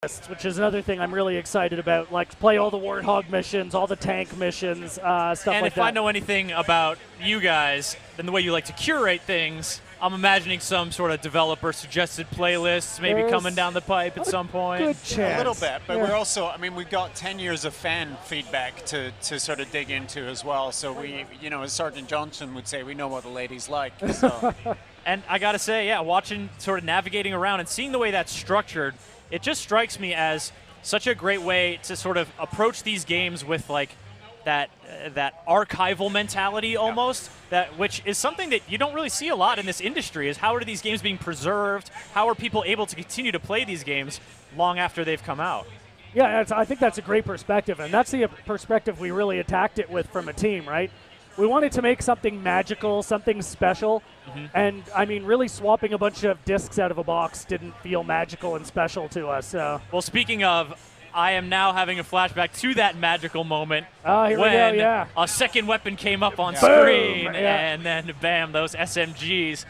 playlists, which is another thing I'm really excited about. Like, play all the Warthog missions, all the tank missions, stuff like that. And if I know anything about you guys and the way you like to curate things, I'm imagining some sort of developer-suggested playlists maybe coming down the pipe at some point. Good chance. A little bit, but we're also, I mean, we've got 10 years of fan feedback to sort of dig into as well. So we, you know, as Sergeant Johnson would say, we know what the ladies like. So. And I got to say, yeah, watching, sort of navigating around and seeing the way that's structured, it just strikes me as such a great way to sort of approach these games with, like, that archival mentality almost, which is something that you don't really see a lot in this industry, is how are these games being preserved? How are people able to continue to play these games long after they've come out? Yeah, I think that's a great perspective, and that's the perspective we really attacked it with from a team, right? We wanted to make something magical, something special, and, I mean, really swapping a bunch of discs out of a box didn't feel magical and special to us. So. Well, speaking of, I am now having a flashback to that magical moment here we go, yeah. a second weapon came up on screen, and then, bam, those SMGs.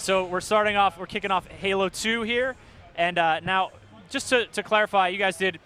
So we're kicking off Halo 2 here, and now, just to clarify, you guys did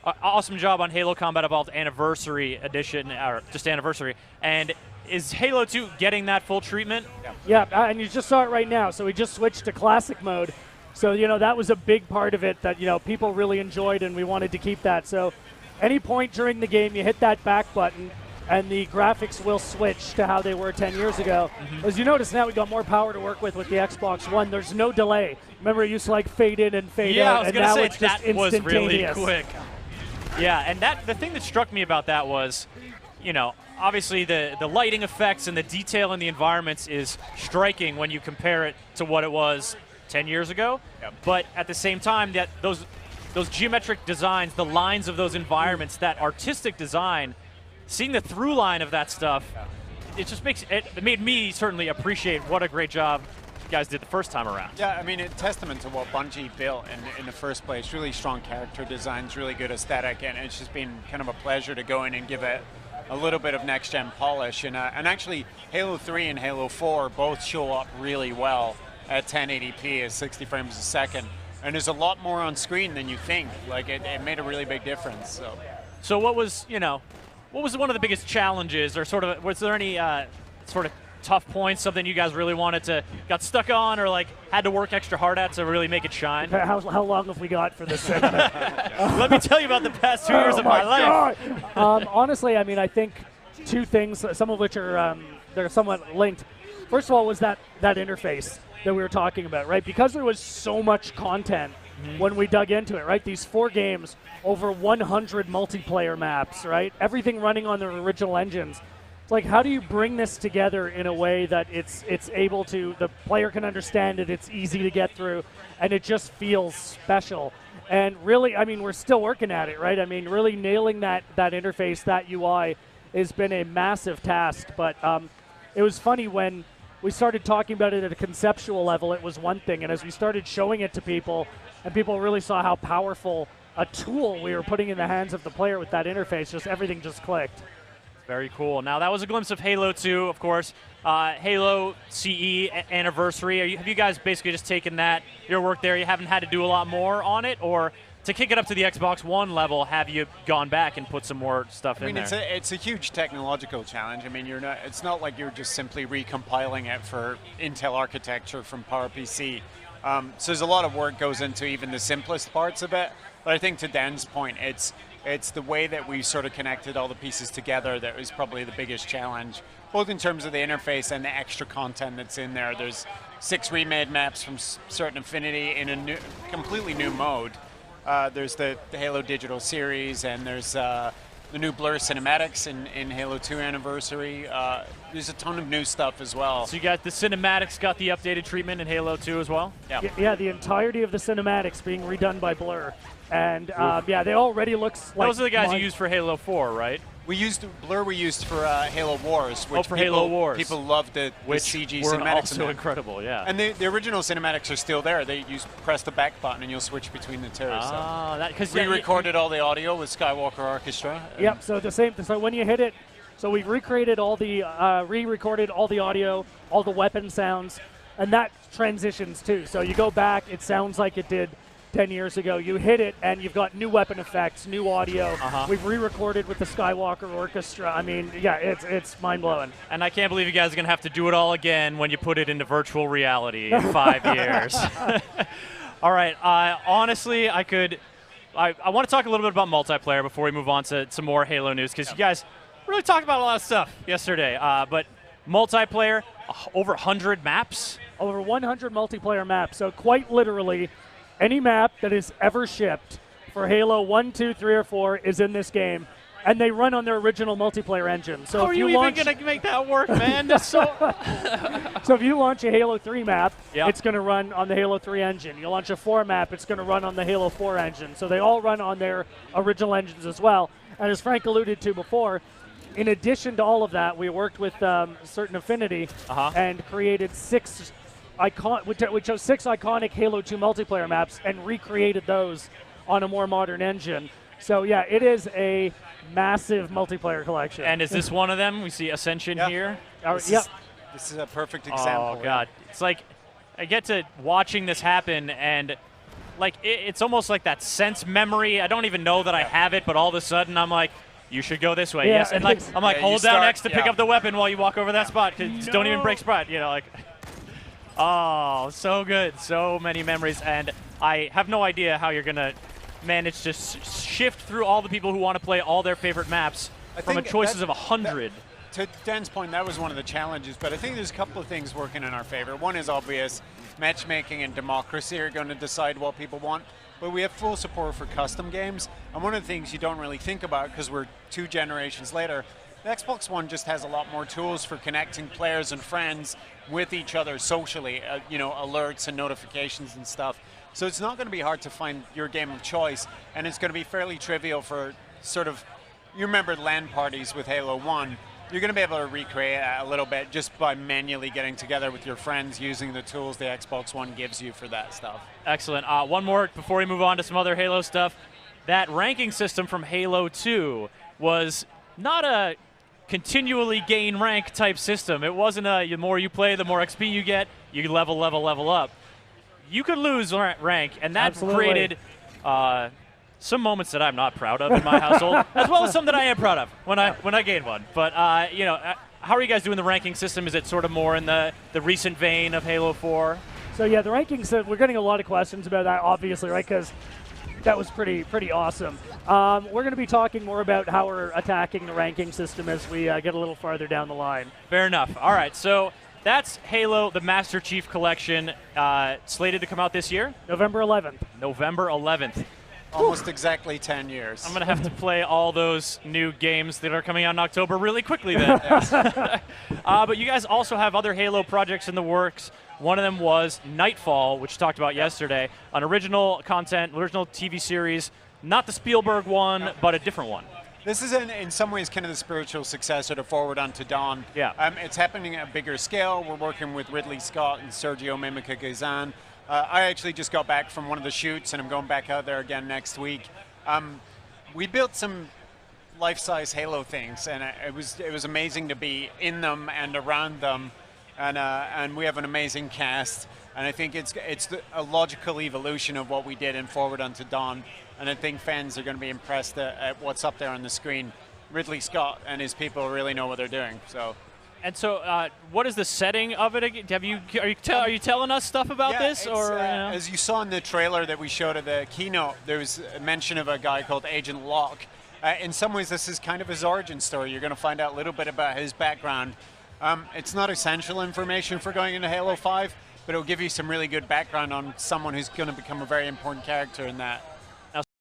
an awesome job on Halo Combat Evolved Anniversary Edition, or just Anniversary, and is Halo 2 getting that full treatment? Yeah, and you just saw it right now, so we just switched to Classic Mode. So, you know, that was a big part of it that, you know, people really enjoyed, and we wanted to keep that. So any point during the game, you hit that back button, and the graphics will switch to how they were 10 years ago. As you notice now, we got more power to work with the Xbox One. There's no delay. Remember, it used to, like, fade in and fade out, and now it's just instantaneous. Was really quick. Yeah, and the thing that struck me about that was, you know, obviously the lighting effects and the detail in the environments is striking when you compare it to what it was 10 years ago, but at the same time, that those geometric designs, the lines of those environments, that artistic design, seeing the through line of that stuff, it made me certainly appreciate what a great job you guys did the first time around. Yeah, I mean, it's testament to what Bungie built in the first place. Really strong character designs, really good aesthetic, and it's just been kind of a pleasure to go in and give it a little bit of next-gen polish. And actually, Halo 3 and Halo 4 both show up really well at 1080p at 60 frames a second, and there's a lot more on screen than you think. Like, it made a really big difference. So what was one of the biggest challenges, or sort of, was there any sort of tough points, something you guys really got stuck on, or like had to work extra hard at to really make it shine? How long have we got for this segment? Let me tell you about the past 2 years of my life. Honestly, I mean, I think two things, some of which are they're somewhat linked. First of all, was that interface that we were talking about, right? Because there was so much content when we dug into it, right? These 4 games, over 100 multiplayer maps, right? Everything running on their original engines. It's like, how do you bring this together in a way that it's able to, the player can understand it, it's easy to get through, and it just feels special. And really, I mean, we're still working at it, right? I mean, really nailing that interface, that UI, has been a massive task. But it was funny when we started talking about it at a conceptual level, it was one thing, and as we started showing it to people, and people really saw how powerful a tool we were putting in the hands of the player with that interface, just everything just clicked. Very cool. Now, that was a glimpse of Halo 2, of course. Halo CE Anniversary. Have you guys basically just taken your work there, you haven't had to do a lot more on it, or to kick it up to the Xbox One level, have you gone back and put some more stuff in there? I mean, it's a huge technological challenge. I mean, it's not like you're just simply recompiling it for Intel architecture from PowerPC. So there's a lot of work goes into even the simplest parts of it. But I think to Dan's point, it's the way that we sort of connected all the pieces together that was probably the biggest challenge, both in terms of the interface and the extra content that's in there. There's 6 remade maps from Certain Affinity in a completely new mode. There's the Halo Digital series, and there's the new Blur cinematics in Halo 2 Anniversary. There's a ton of new stuff as well. So you got the cinematics, got the updated treatment in Halo 2 as well? Yeah, the entirety of the cinematics being redone by Blur. And yeah, they already looks like... Those are the guys you used for Halo 4, right? Blur we used for Halo Wars, which Halo Wars. People loved the CG were cinematics. Also incredible, yeah. And the original cinematics are still there. You press the back button and you'll switch between the two. We recorded all the audio with Skywalker Orchestra. Yep, so the same. So when you hit it, so we recreated all the, re-recorded all the audio, all the weapon sounds, and that transitions too. So you go back, it sounds like it did 10 years ago. You hit it, and you've got new weapon effects, new audio. We've re-recorded with the Skywalker Orchestra. I mean, yeah, it's mind-blowing. And I can't believe you guys are going to have to do it all again when you put it into virtual reality in 5 years. All right. Honestly, I want to talk a little bit about multiplayer before we move on to some more Halo news, because you guys really talked about a lot of stuff yesterday. But multiplayer, over 100 maps. Over 100 multiplayer maps. So quite literally, any map that is ever shipped for Halo 1, 2, 3, or 4 is in this game, and they run on their original multiplayer engine. So how if are you even going to make that work, man? That's so So if you launch a Halo 3 map, Yep. it's going to run on the Halo 3 engine. You launch a 4 map, it's going to run on the Halo 4 engine. So they all run on their original engines as well. And as Frank alluded to before, in addition to all of that, we worked with Certain Affinity and created we chose 6 iconic Halo 2 multiplayer maps and recreated those on a more modern engine. So yeah, it is a massive multiplayer collection. And is this one of them? We see Ascension here. This is a perfect example. Oh God, it's like I get to watching this happen, and like it's almost like that sense memory. I don't even know that I have it, but all of a sudden I'm like, you should go this way. Yeah. Yes, and like I'm like, hold down X to pick yeah. up the weapon while you walk over that spot. Don't even break spot. You know, like. Oh, so good. So many memories, and I have no idea how you're going to manage to shift through all the people who want to play all their favorite maps from a choices of 100. To Dan's point, that was one of the challenges, but I think there's a couple of things working in our favor. One is obvious. Matchmaking and democracy are going to decide what people want, but we have full support for custom games, and one of the things you don't really think about, because we're 2 generations later, the Xbox One just has a lot more tools for connecting players and friends with each other socially, alerts and notifications and stuff. So it's not going to be hard to find your game of choice, and it's going to be fairly trivial for sort of, you remember LAN parties with Halo 1, you're going to be able to recreate a little bit just by manually getting together with your friends using the tools the Xbox One gives you for that stuff. Excellent. One more before we move on to some other Halo stuff. That ranking system from Halo 2 was not a continually gain rank type system. It wasn't the more you play, the more XP you get, you level up. You could lose rank, and that created some moments that I'm not proud of in my household, as well as some that I am proud of when I gain one. But how are you guys doing the ranking system? Is it sort of more in the recent vein of Halo 4? So yeah, the rankings, we're getting a lot of questions about that, obviously, right? Because that was pretty awesome. We're going to be talking more about how we're attacking the ranking system as we get a little farther down the line. Fair enough. All right, so that's Halo, the Master Chief Collection, slated to come out this year? November 11th. November 11th. Almost exactly 10 years. I'm going to have to play all those new games that are coming out in October really quickly then. But you guys also have other Halo projects in the works. One of them was Nightfall, which we talked about yesterday, an original content, original TV series, not the Spielberg one, but a different one. This is in some ways kind of the spiritual successor to Forward Unto Dawn. Yeah. It's happening at a bigger scale. We're working with Ridley Scott and Sergio Mimica-Gazan. I actually just got back from one of the shoots, and I'm going back out there again next week. We built some life-size Halo things, and it was amazing to be in them and around them. And we have an amazing cast, and I think it's a logical evolution of what we did in Forward Unto Dawn, and I think fans are going to be impressed at what's up there on the screen. Ridley Scott and his people really know what they're doing. So, what is the setting of it? Are you telling us stuff about this, or as you saw in the trailer that we showed at the keynote, there was a mention of a guy called Agent Locke. In some ways, this is kind of his origin story. You're going to find out a little bit about his background. It's not essential information for going into Halo 5, but it'll give you some really good background on someone who's going to become a very important character in that.